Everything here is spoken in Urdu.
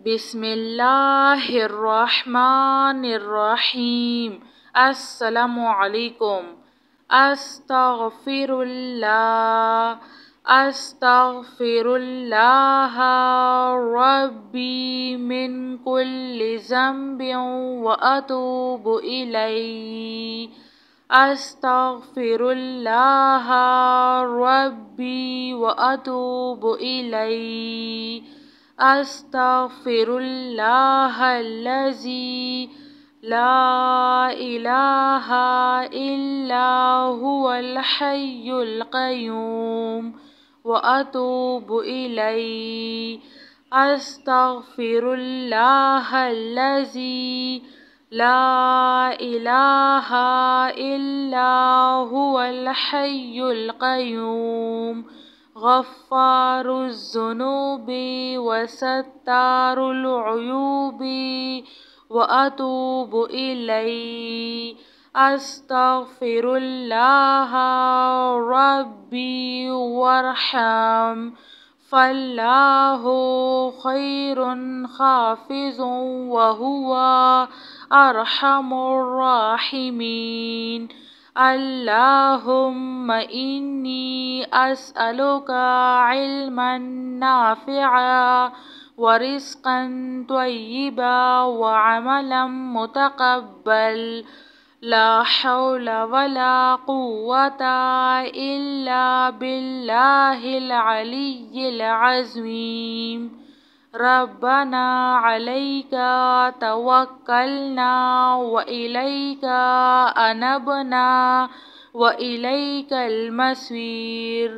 بسم اللہ الرحمن الرحیم۔ السلام علیکم۔ استغفر اللہ، استغفر اللہ ربی من کل ذنب واتوب الیہ۔ استغفر اللہ ربی واتوب الیہ۔ استغفر اللہ الذی لا الہ الا هو الحی القیوم واتوب الیہ۔ استغفر اللہ الذی لا الہ الا هو الحی القیوم غفار الذنوب وستار العیوب واتوب الیہ۔ استغفر اللہ ربی وارحم فاللہ خیر حافظ وہو ارحم الراحمین۔ اللہم انی اسألک علما نافعا ورزقا طیبا وعملا متقبل۔ لا حول ولا قوة الا باللہ العلی العظیم۔ ربنا علیک توکلنا وإلیک انبنا وإلیک المصیر۔